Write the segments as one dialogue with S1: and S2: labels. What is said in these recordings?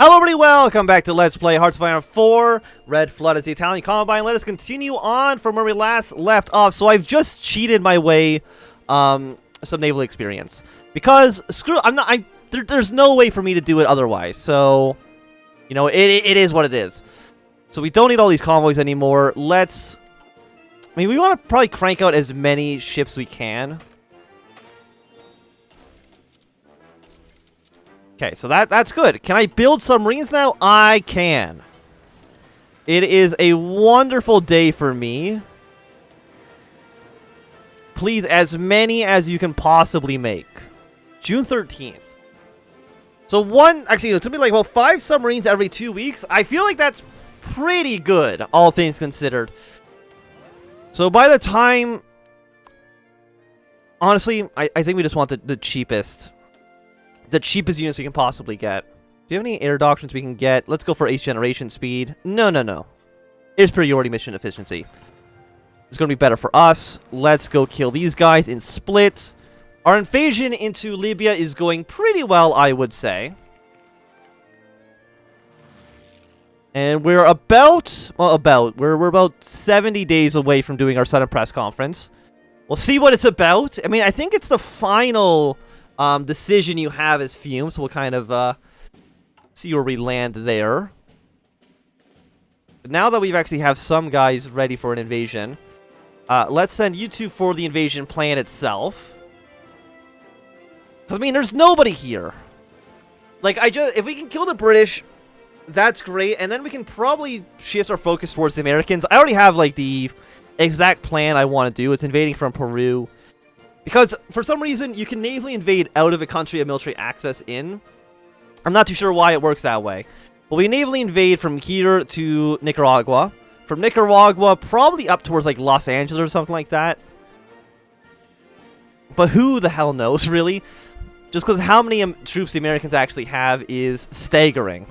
S1: Hello everybody, welcome back to Let's Play Hearts of Iron 4. Red Flood is the Italian Combine. Let us continue on from where we last left off. So I've just cheated my way some naval experience. Because, there's no way for me to do it otherwise. So, you know, it is what it is. So we don't need all these convoys anymore. We want to probably crank out as many ships we can. Okay, so that's good. Can I build submarines now? I can. It is a wonderful day for me. Please, as many as you can possibly make. June 13th. So actually, it's going to be like, well, 5 submarines every 2 weeks. I feel like that's pretty good, all things considered. So by the time... Honestly, I think we just want the cheapest. The cheapest units we can possibly get. Do you have any air doctrines we can get? Let's go for 8th generation speed. No. It's priority mission efficiency. It's going to be better for us. Let's go kill these guys in splits. Our invasion into Libya is going pretty well, I would say. And we're we're about 70 days away from doing our Senate press conference. We'll see what it's about. I mean, I think it's the final... decision you have as Fiume, so we'll kind of see where we land there. But now that we've actually have some guys ready for an invasion, let's send you two for the invasion plan itself. 'Cause, I mean, there's nobody here. Like, if we can kill the British, that's great, and then we can probably shift our focus towards the Americans. I already have, like, the exact plan I want to do. It's invading from Peru. Because, for some reason, you can navally invade out of a country you have military access in. I'm not too sure why it works that way. But we navally invade from here to Nicaragua. From Nicaragua, probably up towards, like, Los Angeles or something like that. But who the hell knows, really? Just because how many troops the Americans actually have is staggering.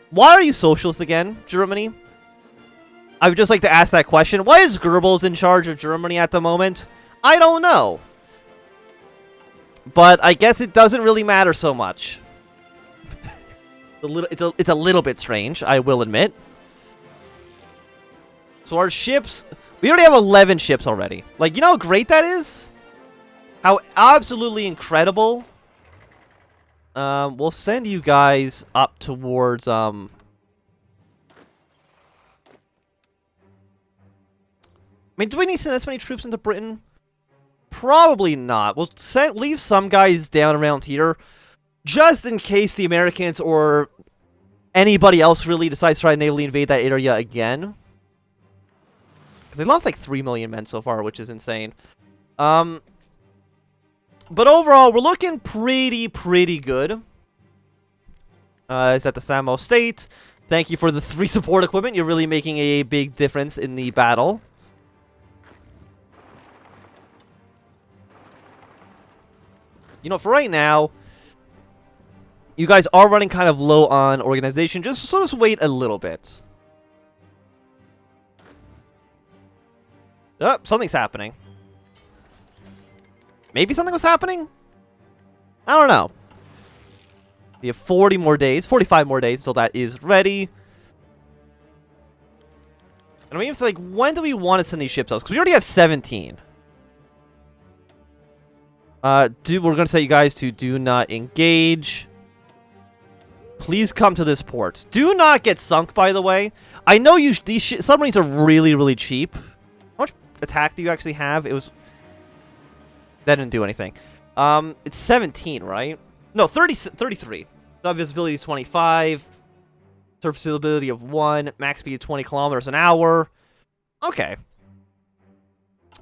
S1: Why are you socialist again, Germany? I would just like to ask that question. Why is Goebbels in charge of Germany at the moment? I don't know. But I guess it doesn't really matter so much. It's a little bit strange, I will admit. So our ships... We already have 11 ships already. Like, you know how great that is? How absolutely incredible. We'll send you guys up towards... I mean, do we need to send this many troops into Britain? Probably not. We'll leave some guys down around here, just in case the Americans or anybody else really decides to try to navally invade that area again. They lost like 3 million men so far, which is insane. But overall, we're looking pretty good. Is that the Samo State? Thank you for the 3 support equipment. You're really making a big difference in the battle. You know, for right now, you guys are running kind of low on organization. Just wait a little bit. Oh, something's happening. Maybe something was happening? I don't know. We have 40 more days, 45 more days until that is ready. And I mean, like, when do we want to send these ships out? Because we already have 17. We're going to say you guys to do not engage. Please come to this port. Do not get sunk, by the way. I know these submarines are really cheap. How much attack do you actually have? That didn't do anything. It's 17, right? No, 33. The visibility is 25. Surface visibility of 1. Max speed of 20 kilometers an hour. Okay.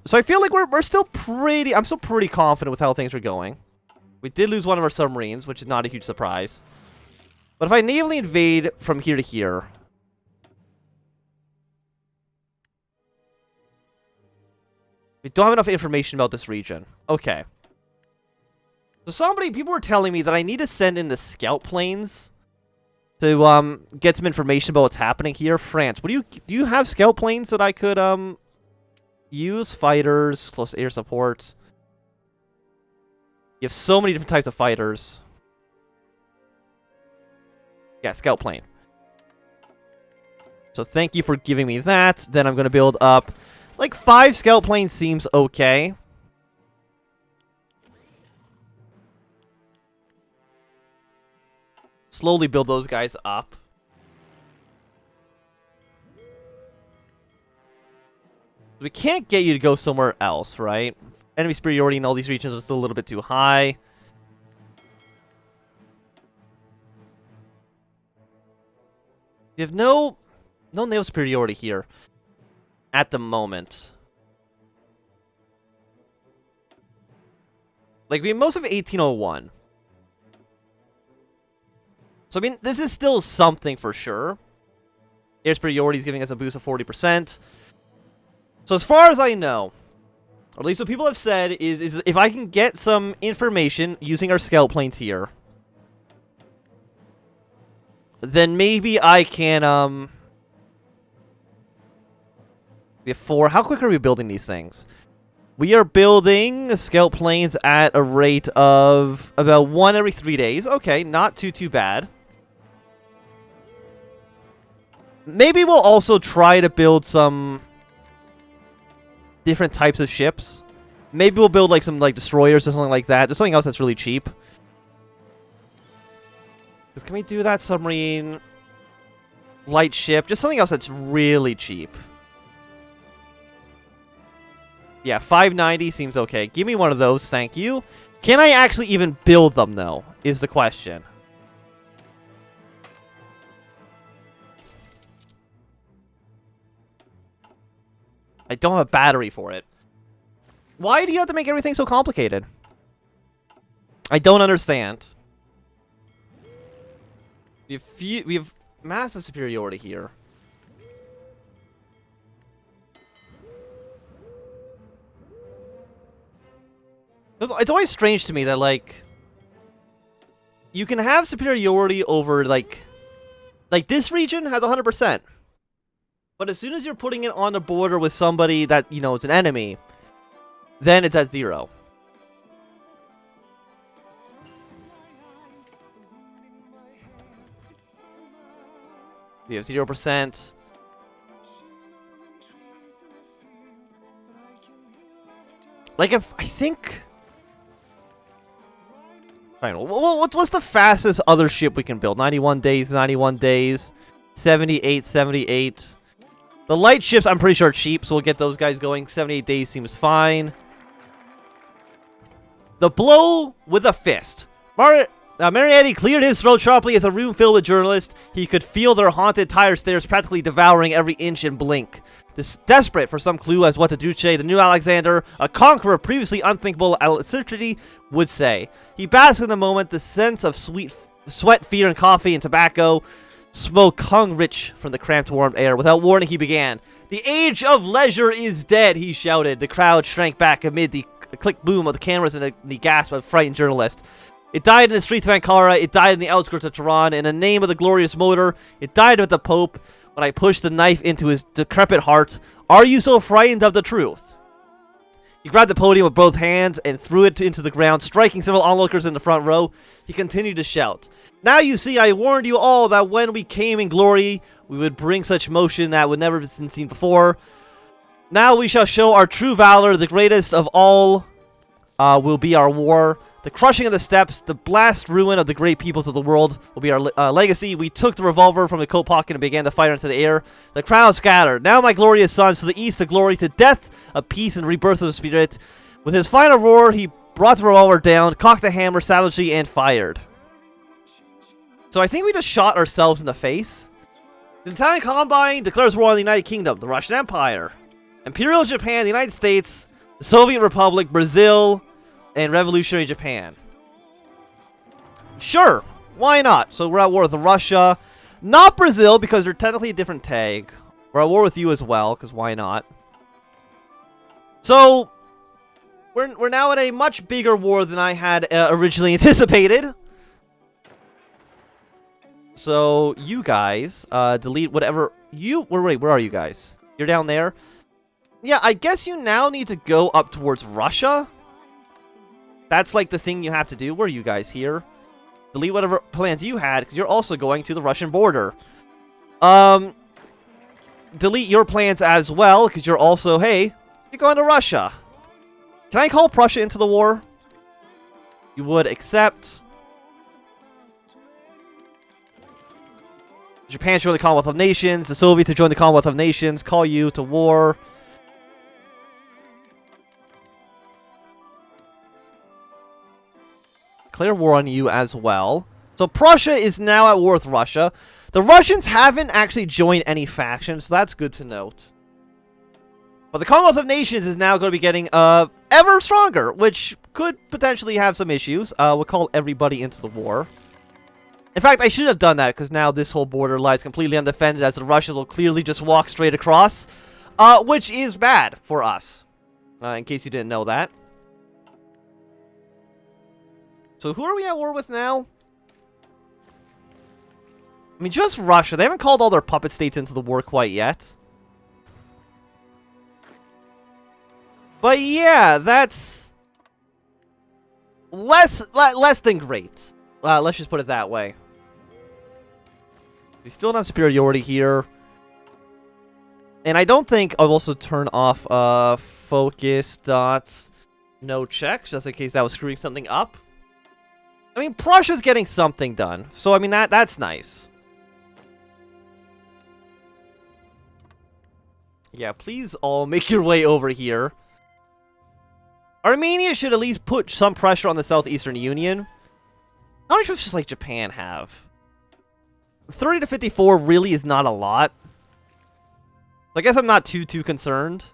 S1: So I feel like we're still pretty... I'm still pretty confident with how things are going. We did lose one of our submarines, which is not a huge surprise. But if I navally invade from here to here... We don't have enough information about this region. Okay. So people were telling me that I need to send in the scout planes to get some information about what's happening here. France, do you have scout planes that I could use? Fighters, close air support. You have so many different types of fighters. Yeah, scout plane. So thank you for giving me that. Then I'm going to build up, like, 5 scout planes seems okay. Slowly build those guys up. We can't get you to go somewhere else, right? Enemy superiority in all these regions is still a little bit too high. You have no naval superiority here at the moment. Like, we have most of 1801. So, I mean, this is still something for sure. Air superiority is giving us a boost of 40%. So, as far as I know, or at least what people have said, is if I can get some information using our scout planes here, then maybe I can, we have 4. How quick are we building these things? We are building scout planes at a rate of about 1 every 3 days. Okay, not too bad. Maybe we'll also try to build some different types of ships. Maybe we'll build like some like destroyers or something like that. Just something else that's really cheap. Can we do that? Submarine, light ship, just something else that's really cheap. Yeah, 590 seems okay. Give me one of those, thank you. Can I actually even build them, though, is the question. I don't have a battery for it. Why do you have to make everything so complicated? I don't understand. We have massive superiority here. It's always strange to me that, like, you can have superiority over, like this region has 100%. But as soon as you're putting it on the border with somebody that, you know, it's an enemy, then it's at 0. We have 0%. Like, if I think... I don't know. What's the fastest other ship we can build? 91 days, 91 days. 78, 78. The light ships, I'm pretty sure, are cheap, so we'll get those guys going. 78 days seems fine. The blow with a fist. Marietti cleared his throat sharply as a room filled with journalists. He could feel their haunted tire stares practically devouring every inch and blink. Desperate for some clue as what to do, the new Alexander, a conqueror of previously unthinkable alacrity, would say. He basked in the moment, the sense of sweat, fear, and coffee and tobacco. Smoke hung rich from the cramped, warm air. Without warning, he began. "The age of leisure is dead," he shouted. The crowd shrank back amid the click boom of the cameras and the gasp of frightened journalists. It died in the streets of Ankara. It died in the outskirts of Tehran. In the name of the glorious motor, it died with the Pope. When I pushed the knife into his decrepit heart, are you so frightened of the truth? He grabbed the podium with both hands and threw it into the ground, striking several onlookers in the front row. He continued to shout. "Now you see, I warned you all that when we came in glory, we would bring such motion that would never have been seen before. Now we shall show our true valor. The greatest of all will be our war. The crushing of the steppes, the blast ruin of the great peoples of the world will be our legacy." We took the revolver from the coat pocket and began to fire into the air. The crowd scattered. "Now, my glorious sons, to the east, to glory, to death, a peace and rebirth of the spirit." With his final roar, he brought the revolver down, cocked the hammer savagely, and fired. So I think we just shot ourselves in the face. The Italian Combine declares war on the United Kingdom, the Russian Empire, Imperial Japan, the United States, the Soviet Republic, Brazil, and Revolutionary Japan. Sure, why not? So we're at war with Russia. Not Brazil, because they're technically a different tag. We're at war with you as well, because why not? So, we're now in a much bigger war than I had originally anticipated. So, you guys, delete whatever... Wait, where are you guys? You're down there? Yeah, I guess you now need to go up towards Russia. That's like the thing you have to do. Where are you guys? Here? delete whatever plans you had, because you're also going to the Russian border. Delete your plans as well, because you're also, hey, you're going to Russia. Can I call Prussia into the war? You would accept. Japan to join the Commonwealth of Nations. The Soviets to join the Commonwealth of Nations. Call you to war. Declare war on you as well. So Prussia is now at war with Russia. The Russians haven't actually joined any factions, so that's good to note. But the Commonwealth of Nations is now going to be getting ever stronger, which could potentially have some issues. We'll call everybody into the war. In fact, I should have done that, because now this whole border lies completely undefended, as the Russians will clearly just walk straight across. Which is bad for us, in case you didn't know that. So who are we at war with now? I mean, just Russia. They haven't called all their puppet states into the war quite yet. But yeah, that's less than great. Let's just put it that way. We still don't have superiority here. And I don't think I'll also turn off focus dot no checks, just in case that was screwing something up. I mean, Prussia's getting something done. So, I mean, that's nice. Yeah, please all make your way over here. Armenia should at least put some pressure on the Southeastern Union. How many troops does, like, Japan have? 30 to 54 really is not a lot. I guess I'm not too concerned.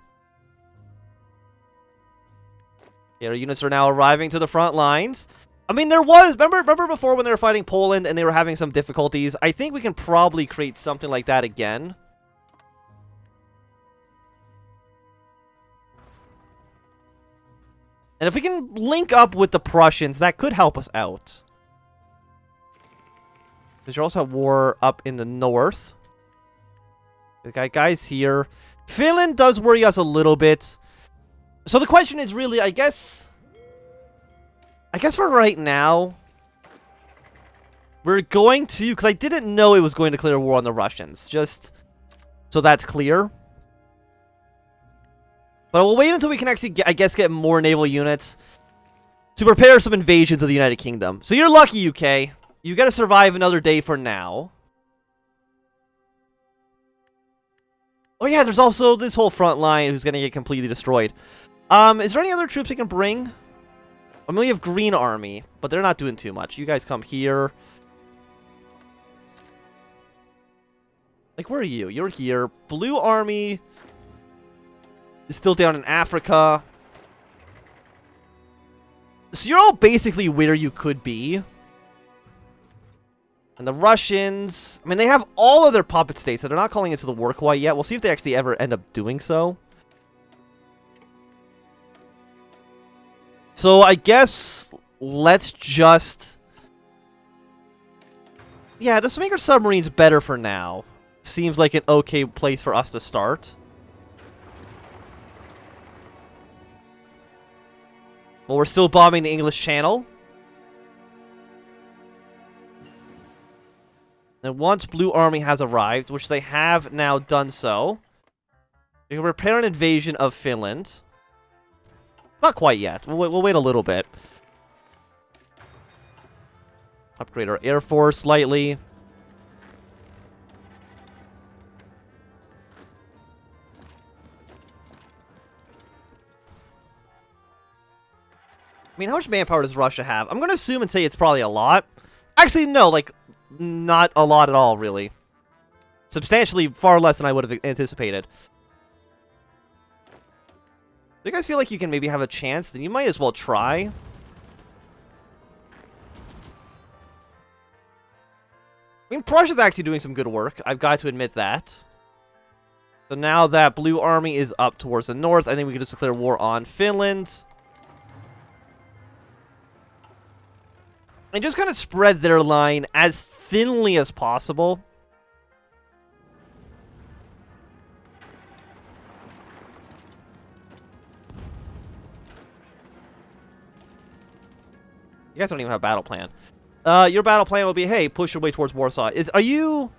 S1: Yeah, our units are now arriving to the front lines. I mean, there was... Remember before when they were fighting Poland and they were having some difficulties? I think we can probably create something like that again. And if we can link up with the Prussians, that could help us out. Because you're also at war up in the north. We got guys here. Finland does worry us a little bit. So the question is really, I guess for right now, we're going to... Because I didn't know it was going to declare war on the Russians. Just so that's clear. But we'll wait until we can actually, get more naval units to prepare some invasions of the United Kingdom. So you're lucky, UK. You gotta survive another day for now. Oh yeah, there's also this whole front line who's gonna get completely destroyed. Is there any other troops we can bring? I mean, we have Green Army, but they're not doing too much. You guys come here. Like, where are you? You're here. Blue Army is still down in Africa. So you're all basically where you could be. And the Russians... I mean, they have all of their puppet states, so they're not calling into the war quite yet. We'll see if they actually ever end up doing so. So, I guess... let's just... yeah, just make our submarines better for now. Seems like an okay place for us to start. Well, we're still bombing the English Channel. And once Blue Army has arrived, which they have now done so, we can prepare an invasion of Finland. Not quite yet. We'll wait a little bit. Upgrade our Air Force slightly. I mean, how much manpower does Russia have? I'm going to assume and say it's probably a lot. Actually, no, like, not a lot at all, really. Substantially far less than I would have anticipated. Do you guys feel like you can maybe have a chance? Then you might as well try. I mean, Prussia's actually doing some good work. I've got to admit that. So now that Blue Army is up towards the north, I think we can just declare war on Finland. And just kind of spread their line as thinly as possible. You guys don't even have a battle plan. Your battle plan will be, hey, push your way towards Warsaw. Are you...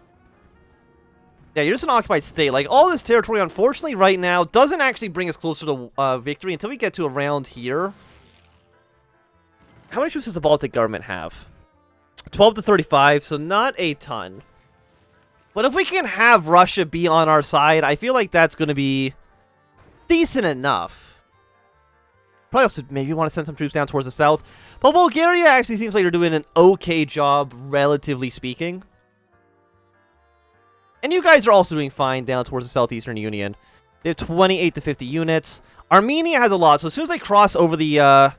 S1: Yeah, you're just an occupied state. Like, all this territory, unfortunately, right now, doesn't actually bring us closer to victory until we get to around here. How many troops does the Baltic government have? 12 to 35, so not a ton. But if we can have Russia be on our side, I feel like that's going to be decent enough. Probably also maybe want to send some troops down towards the south. But Bulgaria actually seems like they're doing an okay job, relatively speaking. And you guys are also doing fine down towards the Southeastern Union. They have 28 to 50 units. Armenia has a lot, so as soon as they cross over the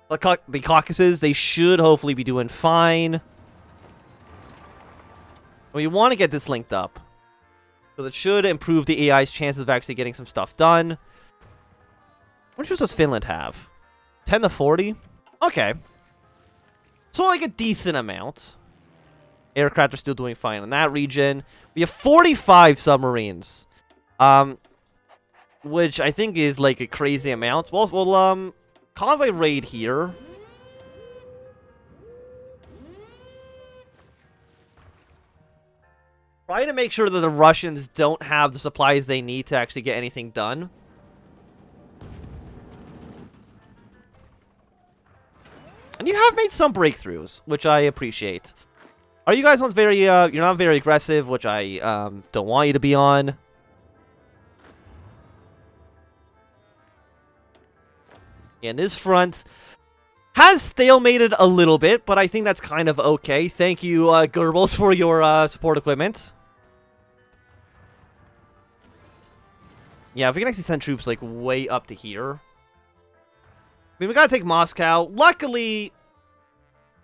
S1: Caucasus, they should hopefully be doing fine. We want to get this linked up. So that should improve the AI's chances of actually getting some stuff done. How many troops does Finland have? 10 to 40? Okay. So like a decent amount. Aircraft are still doing fine in that region. We have 45 submarines. Which I think is like a crazy amount. Well, convoy raid here. Try to make sure that the Russians don't have the supplies they need to actually get anything done. And you have made some breakthroughs, which I appreciate. Are you guys very, you're not very aggressive, which I, don't want you to be on. And this front has stalemated a little bit, but I think that's kind of okay. Thank you, Goebbels, for your, support equipment. Yeah, if we can actually send troops, like, way up to here. I mean, we gotta take Moscow. Luckily,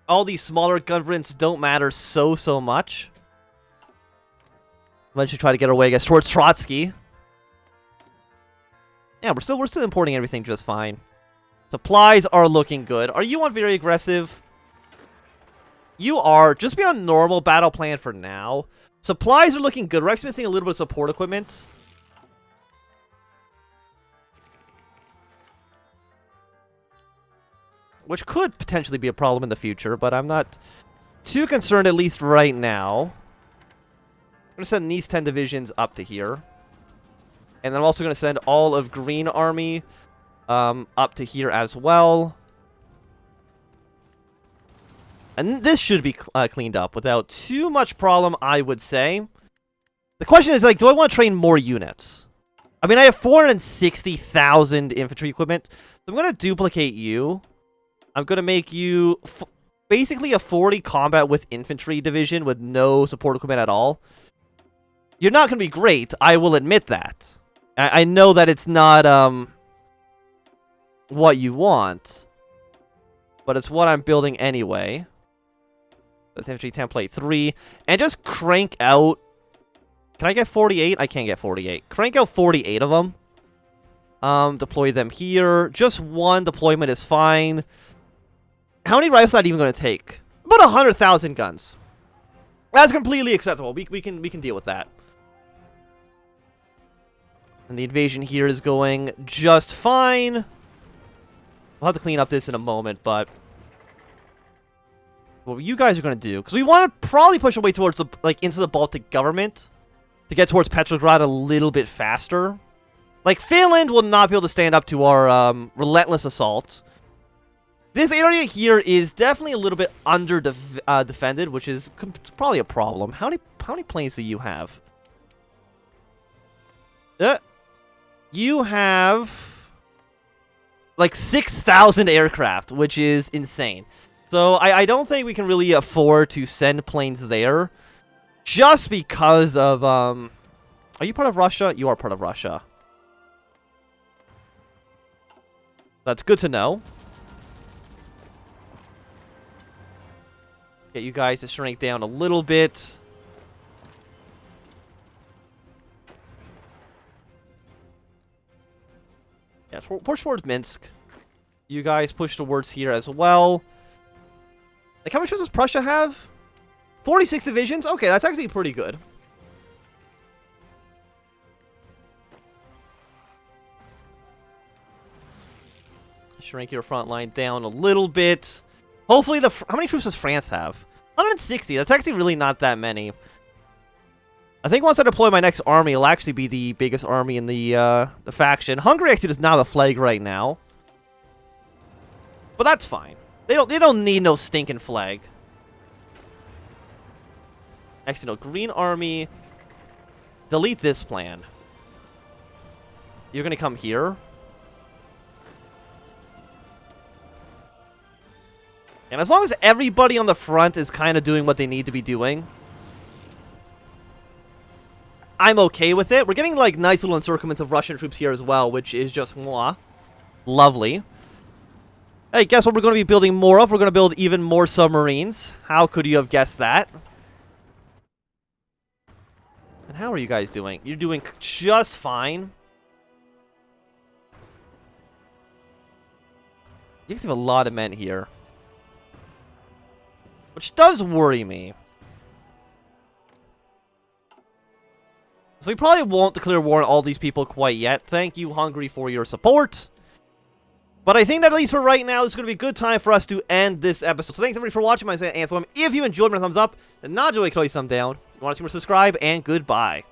S1: all these smaller governments don't matter so much. Eventually try to get our way against towards Trotsky. Yeah, we're still importing everything just fine. Supplies are looking good. Are you on very aggressive? You are. Just be on normal battle plan for now. Supplies are looking good. We're actually missing a little bit of support equipment. Which could potentially be a problem in the future, but I'm not too concerned, at least right now. I'm going to send these 10 divisions up to here. And then I'm also going to send all of Green Army up to here as well. And this should be cleaned up without too much problem, I would say. The question is, like, do I want to train more units? I mean, I have 460,000 infantry equipment. So I'm going to duplicate you. I'm going to make you basically a 40 combat with infantry division with no support equipment at all. You're not going to be great, I will admit that. I know that it's not what you want, but it's what I'm building anyway. That's infantry template 3. And just crank out... Can I get 48? I can't get 48. Crank out 48 of them. Deploy them here. Just one deployment is fine. How many rifles is that even going to take? About 100,000 guns. That's completely acceptable. We can deal with that. And the invasion here is going just fine. We'll have to clean up this in a moment, but what you guys are going to do, because we want to probably push our way towards the, like, into the Baltic government to get towards Petrograd a little bit faster. Like, Finland will not be able to stand up to our relentless assault. This area here is definitely a little bit under defended, which is probably a problem. How many planes do you have? You have like 6,000 aircraft, which is insane. So I don't think we can really afford to send planes there, just because of Are you part of Russia? You are part of Russia. That's good to know. Get you guys to shrink down a little bit. Yeah, push towards Minsk. You guys push towards here as well. Like, how much does Prussia have? 46 divisions? Okay, that's actually pretty good. Shrink your front line down a little bit. Hopefully how many troops does France have? 160. That's actually really not that many. I think once I deploy my next army, it'll actually be the biggest army in the faction. Hungary actually does not have a flag right now. But that's fine. They don't need no stinking flag. Actually, no. Green army. Delete this plan. You're gonna come here. And as long as everybody on the front is kind of doing what they need to be doing, I'm okay with it. We're getting, like, nice little encirclements of Russian troops here as well, which is just, mwah, lovely. Hey, guess what we're going to be building more of? We're going to build even more submarines. How could you have guessed that? And how are you guys doing? You're doing just fine. You guys have a lot of men here, which does worry me. So we probably won't declare war on all these people quite yet. Thank you, Hungary, for your support. But I think that at least for right now, this is going to be a good time for us to end this episode. So thanks everybody for watching. My name is Anthem. If you enjoyed, my thumbs up. And not enjoy, thumb down. If you want to see more, subscribe, and goodbye.